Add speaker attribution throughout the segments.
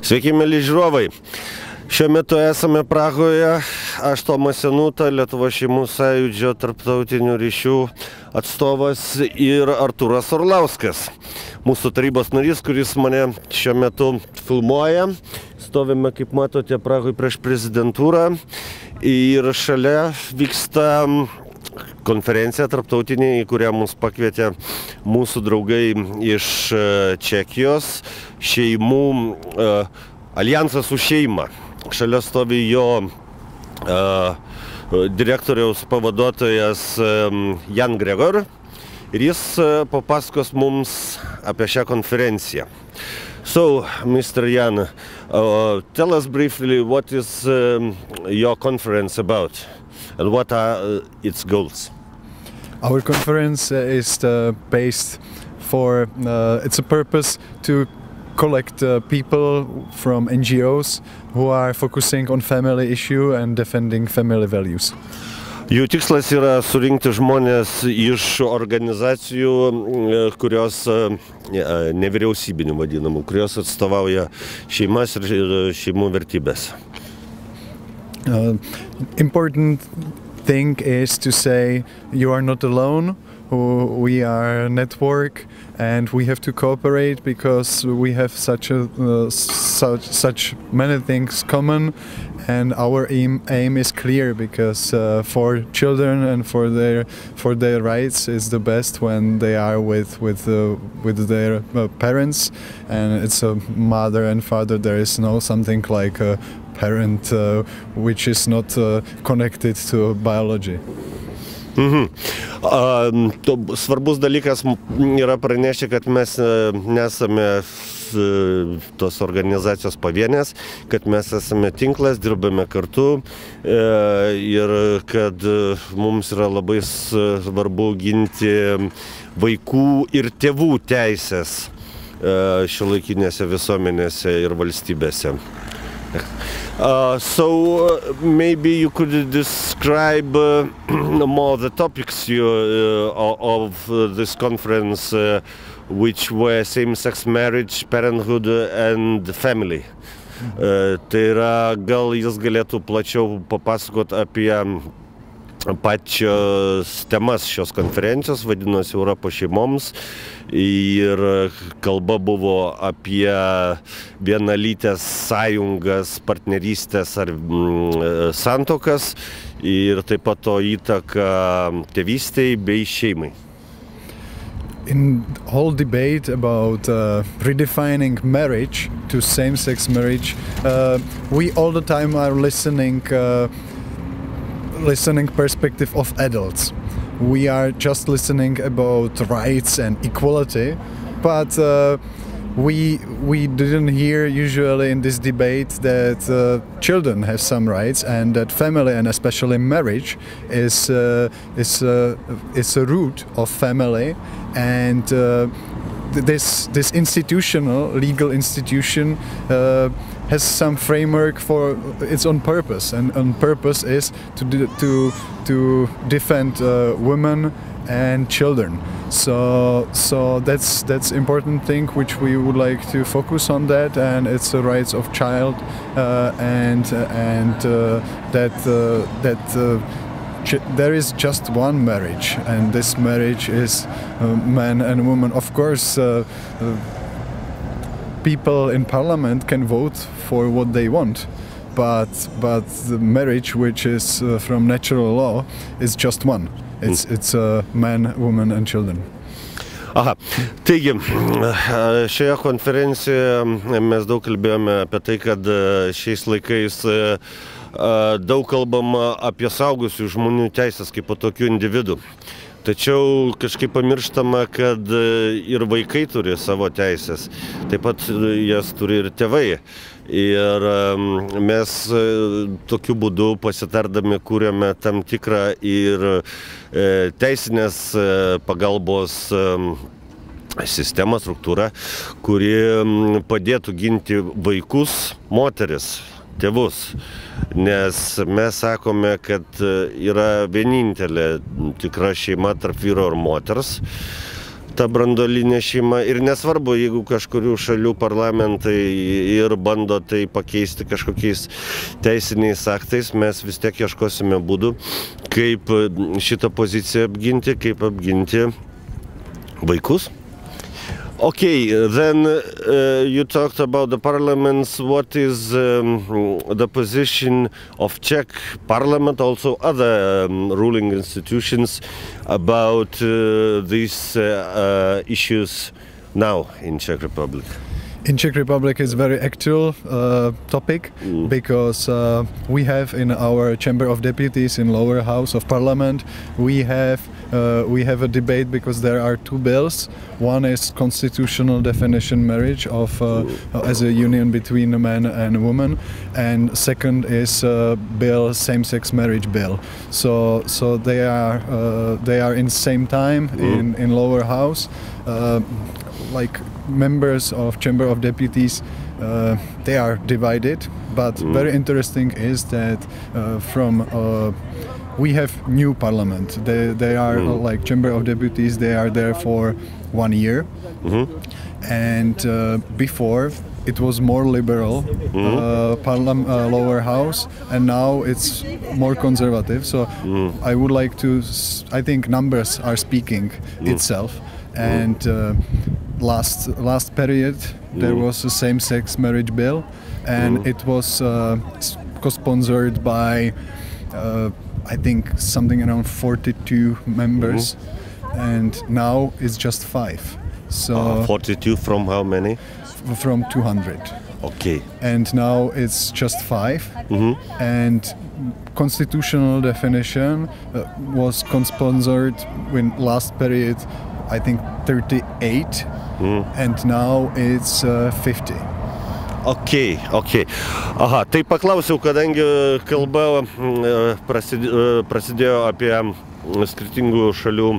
Speaker 1: Sveiki, mieli žiūrovai. Šiuo metu esame Prahoje. Aš Tomas Senuta, Lietuvos šeimų sąjūdžio tarptautinių ryšių atstovas ir Artūras Orlauskas. Mūsų tarybos narys, kuris mane šiuo metu filmuoja. Stovime, kaip matote, Prahoje prieš prezidentūrą. Ir šalia vyksta konferencija tarptautinė, į kurią mus pakvietė mūsų draugai iš Čekijos, šeimų Aliansas už šeimą. Šalia stovi jo direktoriaus pavaduotojas Jan Gregor ir jis papasakos mums apie šią konferenciją. So, Mr. Jan, tell us briefly what is your conference about and what are its goals?
Speaker 2: Our conference is based for it's a purpose to collect people from NGOs who are focusing on family issue and defending family values.
Speaker 1: Jų tikslas yra surinkti žmonės iš organizacijų, kurios nevyriausybinių vadinamų, kurios atstovauja šeimas ir šeimų vertybės.
Speaker 2: Important thing is to say you are not alone. We are a network and we have to cooperate because we have such many things common, and our aim is clear because for children and for their rights is the best when they are with their parents, and it's a mother and father. There is no something like a parent which is not connected to biology.
Speaker 1: Svarbus dalykas yra pranešti, kad mes nesame tos organizacijos pavienės, kad mes esame tinklas, dirbame kartu ir kad mums yra labai svarbu ginti vaikų ir tėvų teisės šiuolaikinėse visuomenėse ir valstybėse. So maybe you could describe more the topics of this conference, which were same-sex marriage, parenthood and family. Tai yra, gal jis galėtų plačiau papasakot apie pačios temas šios konferencijos, vadinosi Europos šeimoms, ir kalba buvo apie vienalytes sąjungas, partnerystės ar santuokas ir taip pat to įtaką tėvystei bei šeimai.
Speaker 2: In whole debate about redefining marriage to same-sex marriage, we all the time are listening perspective of adults. We are just listening about rights and equality, but we didn't hear usually in this debate that children have some rights and that family and especially marriage is a root of family, and this institutional legal institution has some framework for its own purpose, and on purpose is to defend women and children. So that's important thing which we would like to focus on that, and it's the rights of child and there is just one marriage, and this marriage is man and woman. Of course, people in parliament can vote for what they want, but the marriage, which is from natural law, is just one. It's man, woman and children.
Speaker 1: Aha, taigi, šioje konferencijoje mes daug kalbėjome apie tai, kad šiais laikais daug kalbama apie suaugusių žmonių teisės kaip po tokių individų. Tačiau kažkaip pamirštama, kad ir vaikai turi savo teisės, taip pat jas turi ir tėvai. Ir mes tokiu būdu pasitardami kūrėme tam tikrą ir teisinės pagalbos sistemą, struktūrą, kuri padėtų ginti vaikus, moteris, tėvus. Nes mes sakome, kad yra vienintelė tikra šeima tarp vyro ir moters. ta branduolinė šeima. Ir nesvarbu, jeigu kažkurių šalių parlamentai ir bando tai pakeisti kažkokiais teisiniais aktais, mes vis tiek ieškosime būdų, kaip šitą poziciją apginti, kaip apginti vaikus. Okay, then you talked about the parliaments. What is the position of Czech parliament, also other ruling institutions, about these issues now in Czech Republic?
Speaker 2: In Czech Republic it's a very actual topic because we have in our Chamber of Deputies in lower house of Parliament we have a debate because there are two bills. One is constitutional definition marriage of as a union between a man and a woman, and second is bill same-sex marriage bill. So they are in same time in lower house. Like members of Chamber of Deputies, they are divided, but very interesting is that we have new parliament. They are like Chamber of Deputies, they are there for 1 year, and before it was more liberal lower house, and now it's more conservative. So I would like to, I think numbers are speaking itself, and last period there was a same-sex marriage bill, and it was co-sponsored by I think something around 42 members, and now it's just 5. So
Speaker 1: 42 from how many?
Speaker 2: From 200.
Speaker 1: Okay.
Speaker 2: And now it's just 5. And constitutional definition was co-sponsored in last period, I think 38, and now it's 50.
Speaker 1: Okay. Aha, tai paklausiau, kadangi kalba prasidėjo apie skirtingų šalių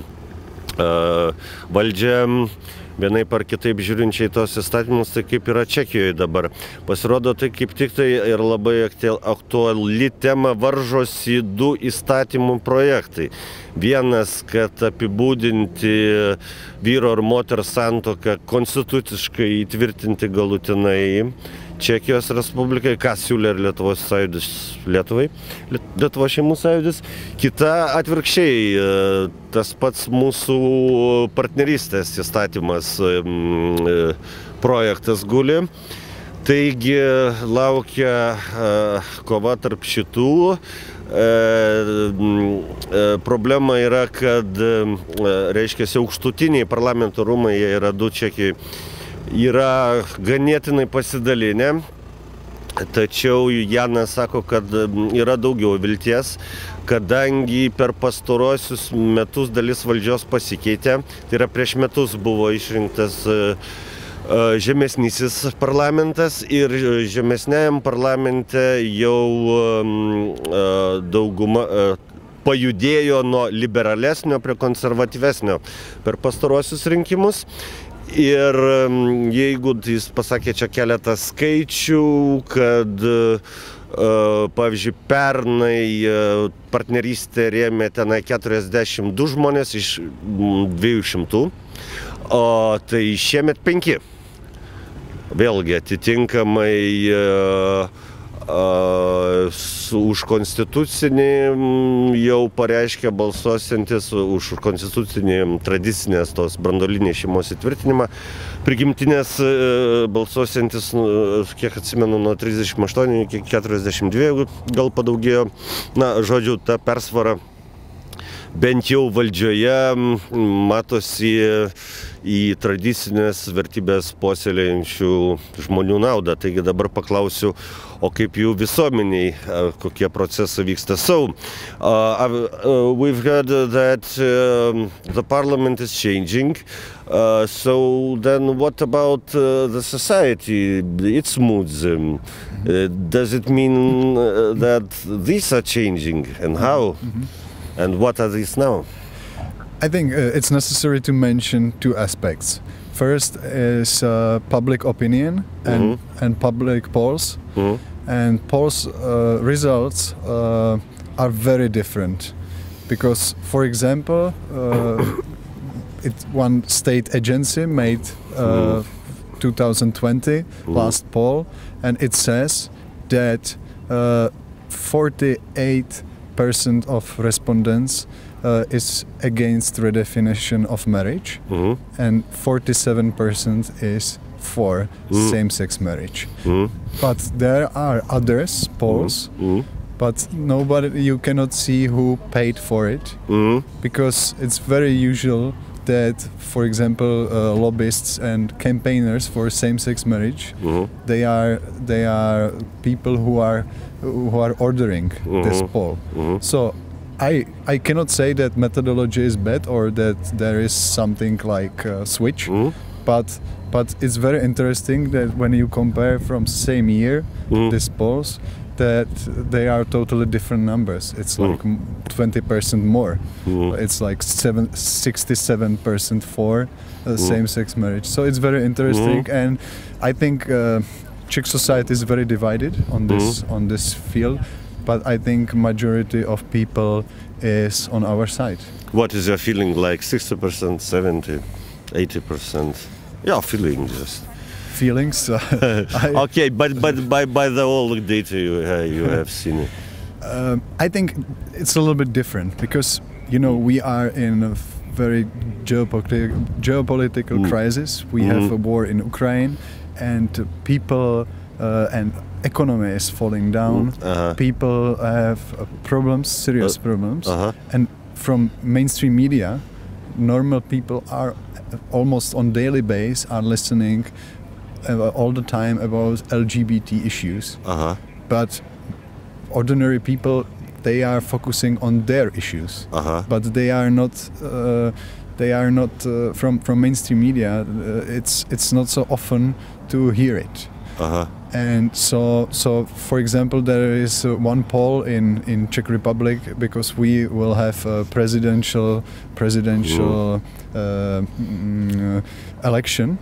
Speaker 1: valdžią, vienaip ar kitaip žiūrinčiai tos įstatymus, tai kaip yra Čekijoje dabar. Pasirodo, tai kaip tik tai ir labai aktuali tema, varžosi 2 įstatymų projektai. Vienas, kad apibūdinti vyro ir moters santuoką konstituciškai įtvirtinti galutinai Čekijos Respublikai, ką siūlė ir Lietuvos sąjūdis Lietuvai, Lietuvos šeimų sąjūdis. Kita atvirkščiai, tas pats mūsų partnerystės įstatymas projektas guli. Taigi laukia kova tarp šitų. Problema yra, kad reiškia aukštutiniai parlamento rūmai, jie yra 2 Čekijoje, yra ganėtinai pasidalinę, tačiau Janas sako, kad yra daugiau vilties, kadangi per pastaruosius metus dalis valdžios pasikeitė. Tai yra prieš metus buvo išrinktas žemesnysis parlamentas ir žemesniajam parlamente jau dauguma pajudėjo nuo liberalesnio prie konservatyvesnio per pastaruosius rinkimus. Ir jeigu jis pasakė čia keletą skaičių, kad pavyzdžiui, pernai partnerystė rėmė tenai 42 žmonės iš 200, o tai šiemet 5. Vėlgi atitinkamai už konstitucinį jau pareiškė balsuosiantis, už konstitucinį tradicinės tos branduolinės šeimos įtvirtinimą. Prigimtinės balsuosiantis, kiek atsimenu, nuo 38 iki 42 gal padaugėjo. Na, žodžiu, ta persvara bent jau valdžioje matosi į tradicinės vertybės puoselėjančių žmonių naudą. Taigi dabar paklausiu, o kaip jų visuomeniai, kokie procesai vyksta. So, we've heard that the parliament is changing. So then what about the society, its moods? Does it mean that these are changing, and how? And what are these now?
Speaker 2: I think it's necessary to mention 2 aspects. First is public opinion and public polls. And polls results are very different. Because, for example, one state agency made 2020 last poll, and it says that 48% of respondents is against redefinition of marriage, and 47% is for same-sex marriage. But there are others polls, but you cannot see who paid for it, because it's very usual that, for example, lobbyists and campaigners for same-sex marriage, they are people who are ordering this poll. So I cannot say that methodology is bad or that there is something like a switch, but it's very interesting that when you compare from same year these polls, that they are totally different numbers. It's like 20% more. It's like 67% for same-sex marriage. So it's very interesting, and I think Czech society is very divided on this field, but I think majority of people is on our side.
Speaker 1: What is your feeling, like 60%, 70%, 80%? Yeah, feeling just.
Speaker 2: Feelings.
Speaker 1: Okay, but by the old data you have seen it.
Speaker 2: I think it's a little bit different because we are in a very geopolitical crisis. We have a war in Ukraine, and people and economy is falling down. People have problems, serious problems, and from mainstream media, normal people are almost on daily basis are listening all the time about LGBT issues, but ordinary people, they are focusing on their issues, but they are not from mainstream media. It's not so often to hear it. And so for example, there is one poll in Czech Republic, because we will have a presidential election.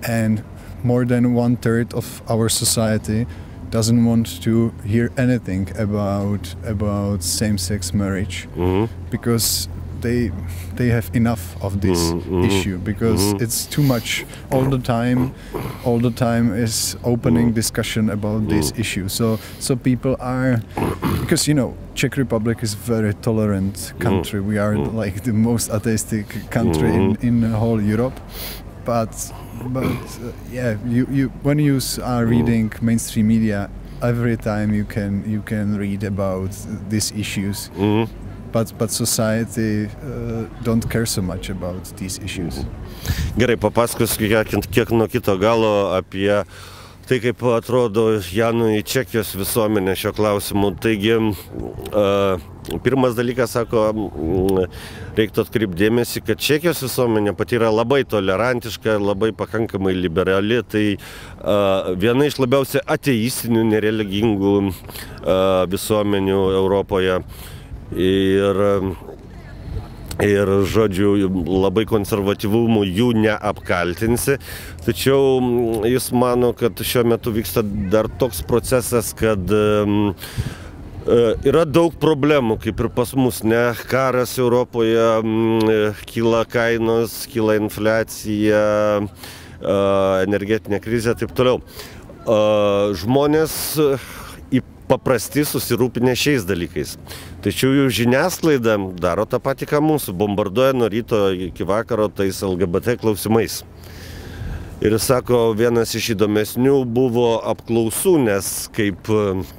Speaker 2: And more than 1/3 of our society doesn't want to hear anything about same-sex marriage, because they have enough of this issue, because it's too much all the time is opening discussion about this issue. So people are, because Czech Republic is very tolerant country. We are like the most atheistic country in the whole Europe. But yeah, you when you are reading mainstream media, every time you can read about these issues. But society don't care so much about these issues.
Speaker 1: Gerai, papasakosiu kiek nuo kito galo apie tai, kaip atrodo Janui Čekijos visuomenė šio klausimu. Taigi, pirmas dalykas, sako, reiktų atkreipti dėmesį, kad Čekijos visuomenė pati yra labai tolerantiška, labai pakankamai liberali. Tai viena iš labiausiai ateistinių, nereligingų visuomenių Europoje. Ir žodžiu, labai konservatyvumu jų neapkaltinsi. Tačiau jis mano, kad šiuo metu vyksta dar toks procesas, kad yra daug problemų, kaip ir pas mus, ne? Karas Europoje, kyla kainos, kyla infliacija, energetinė krizė, taip toliau. Žmonės paprasti susirūpinę šiais dalykais. Tačiau jų žiniasklaida daro tą patį, ką mūsų, bombarduoja nuo ryto iki vakaro tais LGBT klausimais. Ir sako, vienas iš įdomesnių buvo apklausų, nes kaip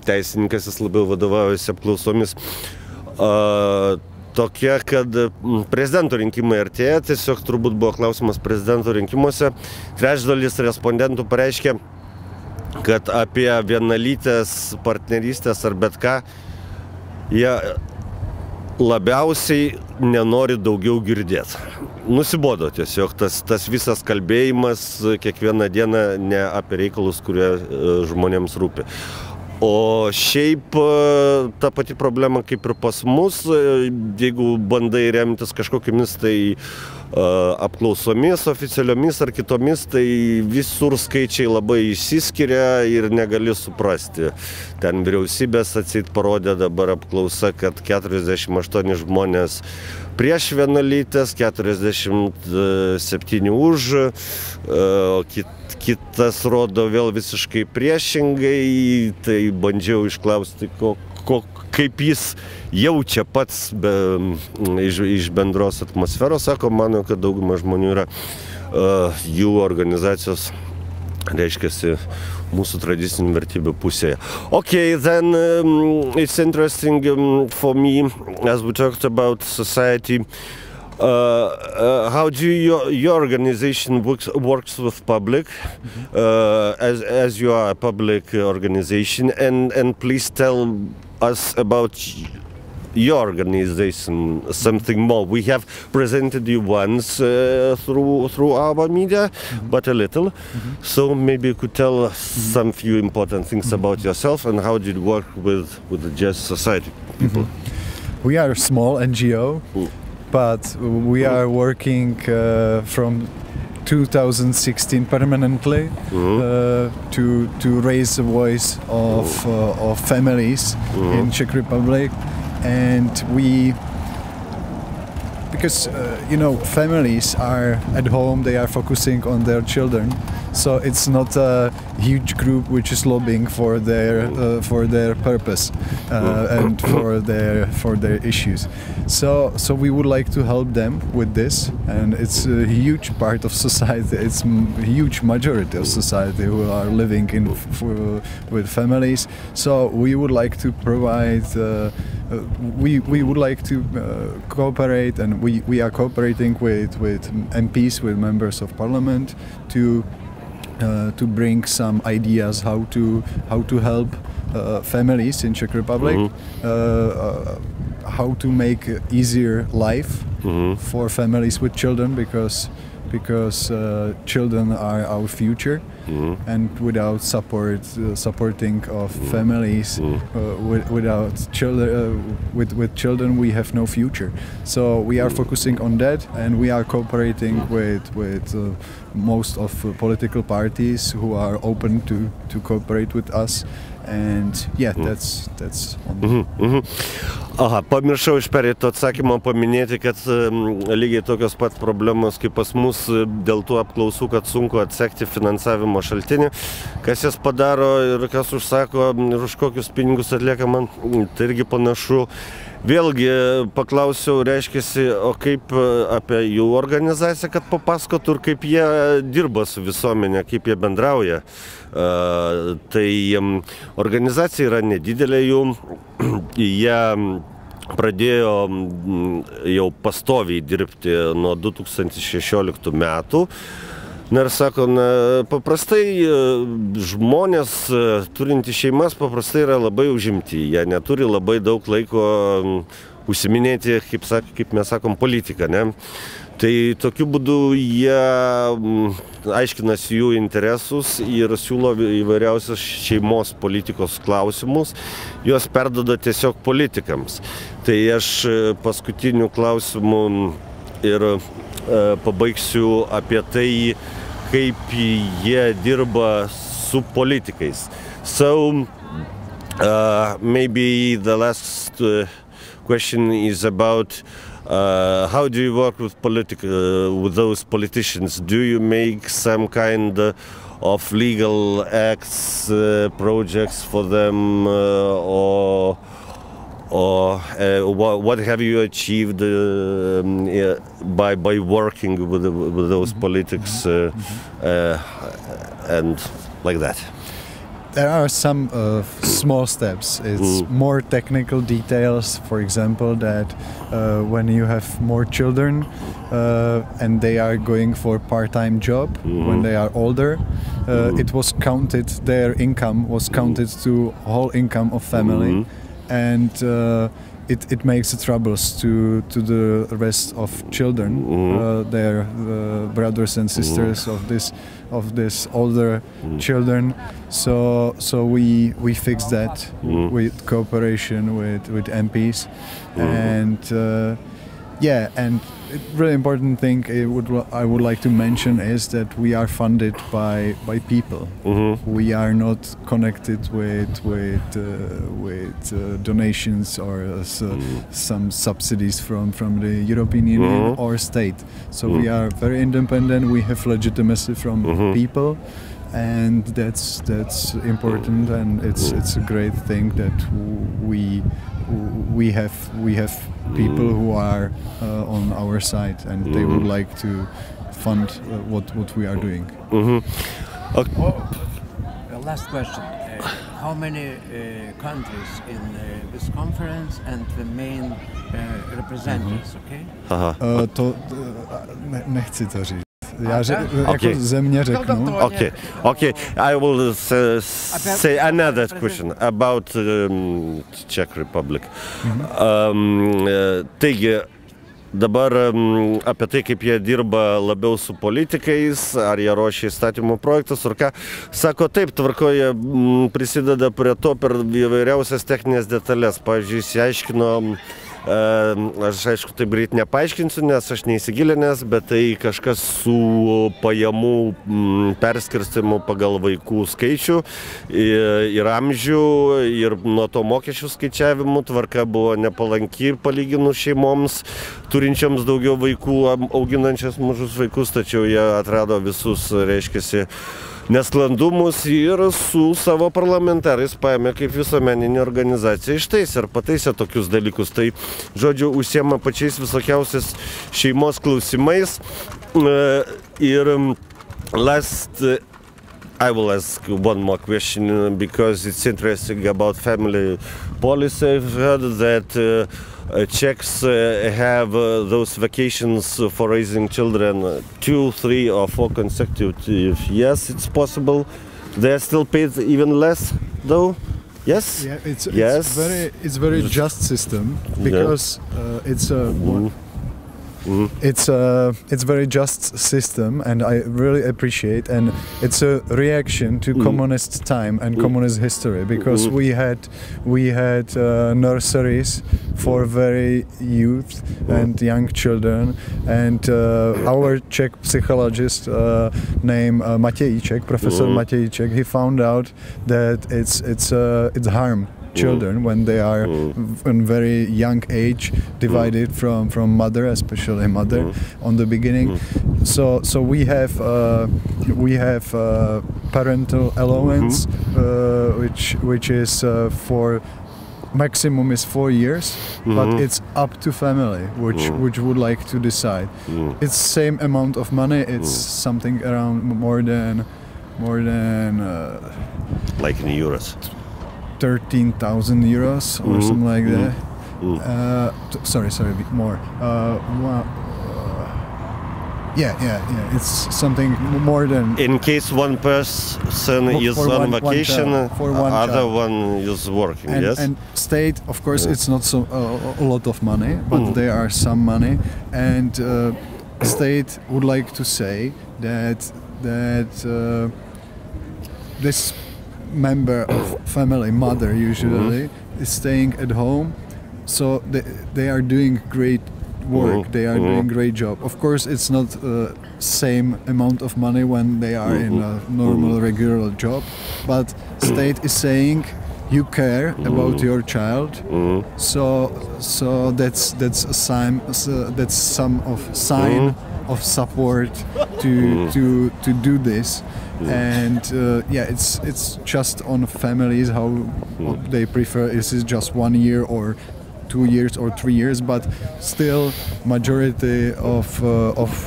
Speaker 1: teisininkas jis labiau vadovaujasi apklausomis, tokia, kad prezidento rinkimai artėja, tiesiog turbūt buvo klausimas prezidento rinkimuose, trečdalis respondentų pareiškė, kad apie vienalytės partnerystės ar bet ką jie labiausiai nenori daugiau girdėti. Nusibodo tiesiog tas visas kalbėjimas kiekvieną dieną ne apie reikalus, kurie žmonėms rūpi. O šiaip ta pati problema kaip ir pas mus, jeigu bandai remtis kažkokiamis tai apklausomis oficialiomis ar kitomis, tai visur skaičiai labai išsiskiria ir negali suprasti. Ten vyriausybės atseit parodė dabar apklausa, kad 48 žmonės prieš vienalytes, 47 už, o kitas rodo vėl visiškai priešingai, tai bandžiau išklausti, kaip jis jaučia pats iš bendros atmosferos. Sako, mano, kad dauguma žmonių yra jų organizacijos, reiškiasi, mūsų tradicinių vertybių pusėje. Okay, then it's interesting for me, as we talked about society, how do your organization works with public, as you are a public organization, and please tell us about your organization something more. We have presented you once through our media, but a little. So maybe you could tell us some few important things about yourself and how did you work with the Jazz Society people.
Speaker 2: We are a small NGO, but we are working from 2016 permanently to raise the voice of families in Czech Republic, and because families are at home, they are focusing on their children, so it's not a huge group which is lobbying for their purpose and for their issues. So we would like to help them with this, and it's a huge part of society. It's a huge majority of society who are living with families. So we would like to provide. We would like to cooperate, and we are cooperating with MPs, with members of parliament, to bring some ideas how to help families in Czech Republic, how to make easier life for families with children, because children are our future, and without supporting of families, without children, with children, we have no future. So we are focusing on that, and we are cooperating with most of political parties who are open to cooperate with us. And yeah, that's on.
Speaker 1: Aha, pamiršau iš pereito atsakymo paminėti, kad lygiai tokios pat problemos kaip pas mus dėl tų apklausų, kad sunku atsekti finansavimo šaltinį, kas jas padaro ir kas užsako ir už kokius pinigus atlieka, man tai irgi panašu. Vėlgi paklausiau, reiškiasi, o kaip apie jų organizaciją, kad papasakotų ir kaip jie dirba su visuomenė, kaip jie bendrauja. Tai organizacija yra nedidelė jų, jie pradėjo jau pastoviai dirbti nuo 2016 metų. Na ir sako, paprastai žmonės turintys šeimas paprastai yra labai užimti, jie neturi labai daug laiko užsiminėti, kaip mes sakom, politiką, ne? Tai tokiu būdu jie aiškinasi jų interesus ir siūlo įvairiausios šeimos politikos klausimus, juos perduoda tiesiog politikams. Tai aš paskutinių klausimų ir pabaigsiu apie tai, kaip jie dirba su politikais. So, maybe the last question is about how do you work with those politicians? Do you make some kind of legal acts, projects for them, or what have you achieved by working with those politics and like that?
Speaker 2: There are some small steps. It's more technical details, for example, that when you have more children and they are going for part-time job, when they are older, it was counted, their income was counted to whole income of family, and it makes the troubles to the rest of children, their brothers and sisters of this older children. So we fix that with cooperation with MPs, and really important thing I would like to mention is that we are funded by people. We are not connected with donations or some subsidies from the European Union or state. So we are very independent. We have legitimacy from people, and that's important, and it's a great thing that we have people who are on our side, and they would like to fund what we are doing.
Speaker 3: Okay. Last question. How many countries in this conference and the main representatives, okay?
Speaker 2: Nechci to říct. Já jako země řeknu.
Speaker 1: Okay. I will say another question about Czech Republic. Taigi, dabar apie tai, kaip jie dirba labiau su politikais, ar jie ruošia įstatymų projektus, ar ką. Sako, taip, tvarkoje prisideda prie to per įvairiausias techninės detalės. Pavyzdžiui, išsiaiškino, aš aišku taip greit nepaaiškinsiu, nes aš neįsigilinęs, bet tai kažkas su pajamų perskirstimu pagal vaikų skaičių ir amžių, ir nuo to mokesčių skaičiavimų tvarka buvo nepalanki palyginus šeimoms, turinčiams daugiau vaikų, auginančias mažus vaikus, tačiau jie atrado visus, reiškiasi, nesklandumus ir su savo parlamentarais paėmė kaip visuomeninė organizacija ištaisė ir pataisė tokius dalykus. Tai, žodžiu, užsiema pačiais visokiausiais šeimos klausimais. Ir I will ask one more question because it's interesting about family policy. I've heard that Czechs have those vacations for raising children 2, 3 or 4 consecutive years. It's possible. They are still paid even less, though. Yes.
Speaker 2: Yeah, it's very just system because it's a. It's very just system, and I really appreciate, and it's a reaction to communist time and communist history, because we had nurseries for very youth and young children, and our Czech psychologist named Matějček, Professor Matějček, he found out that it's harm children when they are in very young age, divided from mother, especially mother, on the beginning. So we have parental allowance, which is for maximum is 4 years, but it's up to family which would like to decide. It's same amount of money. It's something around more than
Speaker 1: like in euros.
Speaker 2: 13,000 euros or something like that. Sorry, a bit more. Yeah. It's something more than.
Speaker 1: In case one person is on vacation, other one is working.
Speaker 2: And,
Speaker 1: yes.
Speaker 2: And state, of course, it's not so a lot of money, but there are some money, and state would like to say that this member of family, mother usually, is staying at home, so they are doing great work, they are doing great job. Of course, it's not same amount of money when they are in a normal, regular job, but state is saying you care about your child, so that's a sign, that's some of sign of support to do this. And it's just on families how they prefer. Is it just 1 year or 2 years or 3 years? But still, majority of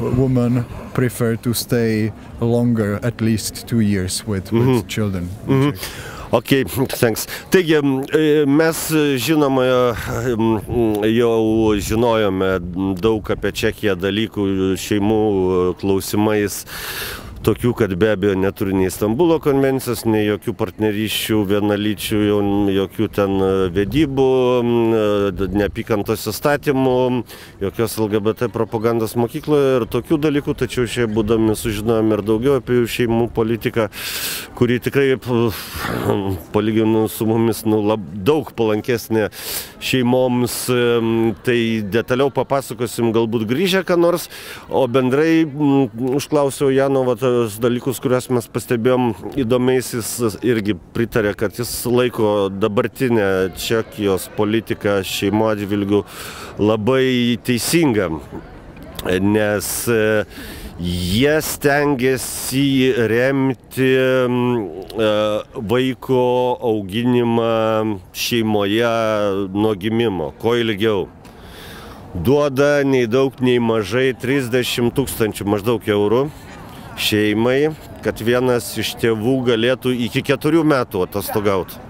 Speaker 2: women prefer to stay longer, at least 2 years with children.
Speaker 1: Okay, thanks. Taigi, mes žinoma jau žinojome daug apie Čekiją dalykų šeimų klausimais. tokių, kad be abejo neturi nei Stambulo konvencijos, nei jokių partnerysčių, vienalyčių, jokių ten vedybų, neapykantos įstatymų, jokios LGBT propagandos mokykloje ir tokių dalykų, tačiau šiai būdami sužinojome ir daugiau apie jų šeimų politiką, kuri tikrai palyginus su mumis daug palankesnė šeimoms, tai detaliau papasakosim galbūt grįžę ką nors, o bendrai užklausiau Jano tos dalykus, kuriuos mes pastebėjom įdomiais, jis irgi pritarė, kad jis laiko dabartinę Čekijos politiką šeimų atžvilgių labai teisingą, nes jie stengiasi remti vaiko auginimą šeimoje nuo gimimo, kuo ilgiau. Duoda nei daug, nei mažai 30 000 maždaug eurų šeimai, kad vienas iš tėvų galėtų iki 4 metų atostogauti.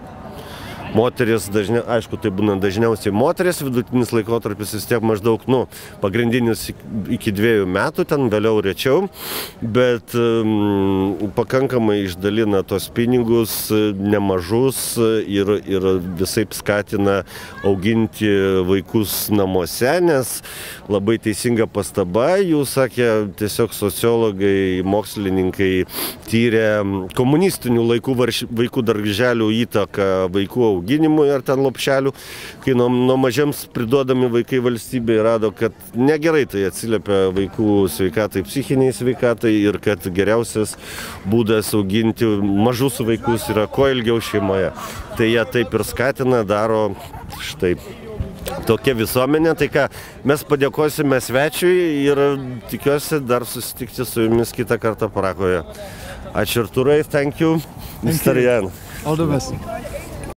Speaker 1: Moteris aišku, tai būna dažniausiai moteris, vidutinis laikotarpis vis tiek maždaug, pagrindinis iki 2 metų, ten vėliau rečiau, bet pakankamai išdalina tos pinigus nemažus ir visaip skatina auginti vaikus namuose, nes labai teisinga pastaba, jūs sakė, tiesiog sociologai, mokslininkai tyrė komunistinių laikų vaikų darželių įtaką vaikų auginimui ar ten lopšelių, kai nuo mažiems priduodami vaikai valstybei rado, kad negerai tai atsiliepia vaikų sveikatai, psichiniai sveikatai ir kad geriausias būdas auginti mažus vaikus yra kuo ilgiau šeimoje. Tai jie taip ir skatina, daro štai tokia visuomenė. Tai ką, mes padėkosime svečiui ir tikiuosi dar susitikti su jumis kitą kartą Prahoje. Ačiū Artūrai, thank you, Mr. Jan.
Speaker 2: All the best.